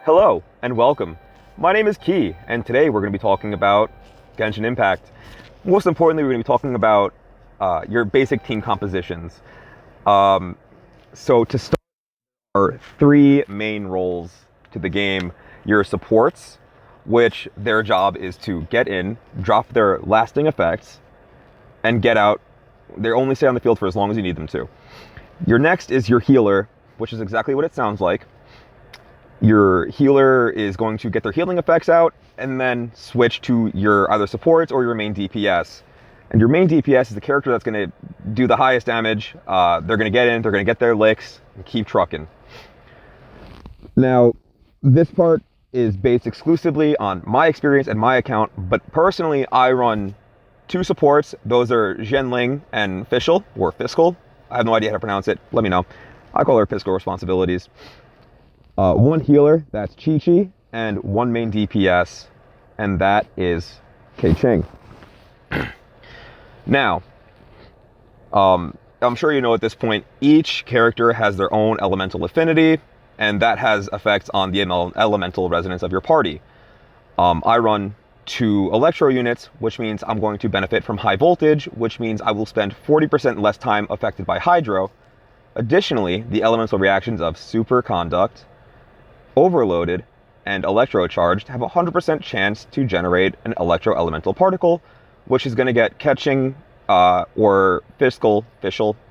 Hello and welcome. My name is Key, and today we're going to be talking about Genshin Impact. Most importantly, we're going to be talking about your basic team compositions. So to start, there are three main roles to the game. Your supports, which their job is to get in, drop their lasting effects, and get out. They only stay on the field for as long as you need them to. Your next is your healer, which is exactly what it sounds like. Your healer is going to get their healing effects out and then switch to your either supports or your main DPS. And your main DPS is the character that's going to do the highest damage. They're going to get in, they're going to get their licks, and keep trucking. Now, this part is based exclusively on my experience and my account, but personally, I run two supports. Those are Zhenling and Fischl, or Fiscal. I have no idea how to pronounce it. Let me know. I call her Fiscal responsibilities. One healer, that's Chi-Chi, and one main DPS, and that is Kei-Ching. Now, I'm sure you know at this point, each character has their own elemental affinity, and that has effects on the elemental resonance of your party. I run two electro units, which means I'm going to benefit from high voltage, which means I will spend 40% less time affected by hydro. Additionally, the elemental reactions of superconduct, overloaded, and electrocharged have a 100% chance to generate an electro-elemental particle, which is going to get Catching or Fischl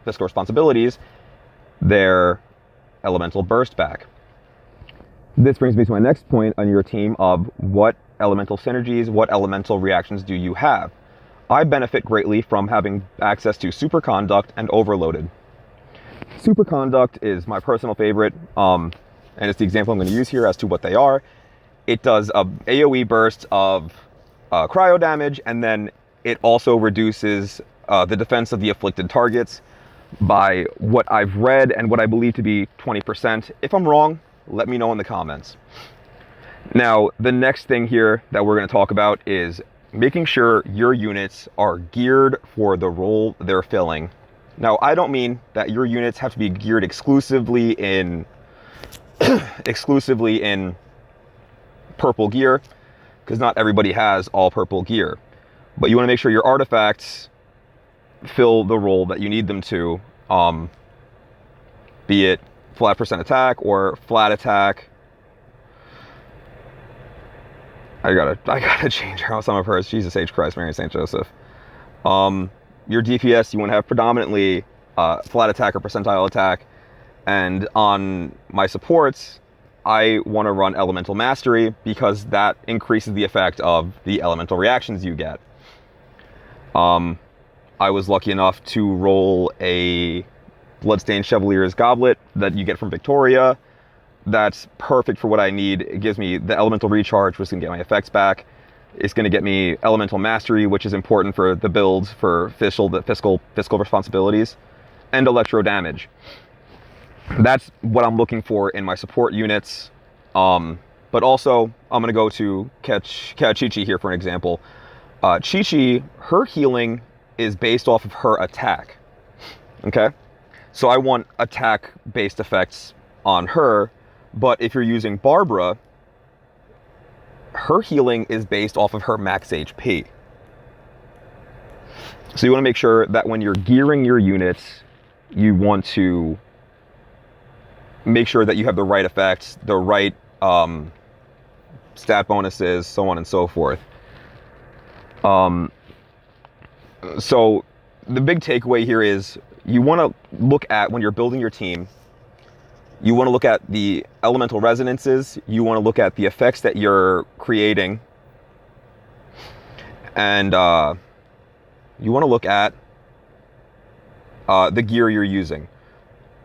responsibilities their elemental burst back. This brings me to my next point on your team of what elemental synergies, what elemental reactions do you have? I benefit greatly from having access to superconduct and overloaded. Superconduct is my personal favorite. And it's the example I'm going to use here as to what they are. It does a AoE burst of cryo damage, and then it also reduces the defense of the afflicted targets by what I've read and what I believe to be 20%. If I'm wrong, let me know in the comments. Now, the next thing here that we're going to talk about is making sure your units are geared for the role they're filling. Now, I don't mean that your units have to be geared exclusively in purple gear, because not everybody has all purple gear, but you want to make sure your artifacts fill the role that you need them to, be it flat percent attack or flat attack. I gotta change out some of hers. Jesus H. Christ, Mary St. Joseph. Your DPS, you want to have predominantly flat attack or percentile attack. And on my supports, I want to run Elemental Mastery because that increases the effect of the elemental reactions you get. I was lucky enough to roll a Bloodstained Chevalier's Goblet that you get from Victoria. That's perfect for what I need. It gives me the elemental recharge, which is going to get my effects back. It's going to get me Elemental Mastery, which is important for the builds for Fischl responsibilities, and Electro Damage. That's what I'm looking for in my support units. But also, I'm going to go to Chi-Chi here for an example. Chi-Chi, her healing is based off of her attack. Okay? So I want attack-based effects on her. But if you're using Barbara, her healing is based off of her max HP. So you want to make sure that when you're gearing your units, you want to make sure that you have the right effects, the right stat bonuses, so on and so forth. So the big takeaway here is you want to look at, when you're building your team, you want to look at the elemental resonances, you want to look at the effects that you're creating, and you want to look at the gear you're using.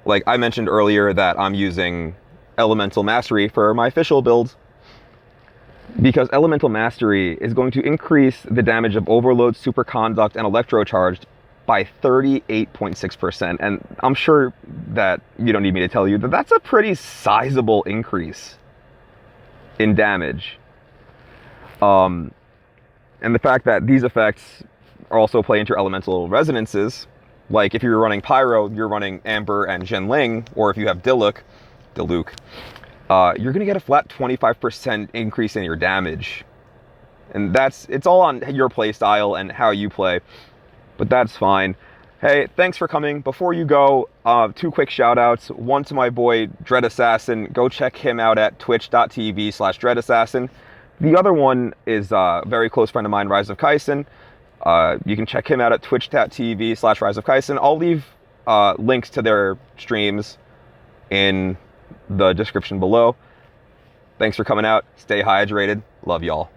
Like I mentioned earlier that I'm using Elemental Mastery for my official builds, because Elemental Mastery is going to increase the damage of Overload, Superconduct, and Electrocharged by 38.6%. And I'm sure that you don't need me to tell you that that's a pretty sizable increase in damage. And the fact that these effects also play into elemental resonances, like if you're running Pyro, you're running Amber and Zhenling, or if you have Diluc, you're going to get a flat 25% increase in your damage. And it's all on your play style and how you play, but that's fine. Hey, thanks for coming. Before you go, 2 quick shout outs. One to my boy Dread Assassin. Go check him out at twitch.tv/Dread Assassin. The other one is a very close friend of mine, Rise of Kaisen. You can check him out at twitch.tv/Rise of Kaisen. I'll leave links to their streams in the description below. Thanks for coming out. Stay hydrated. Love y'all.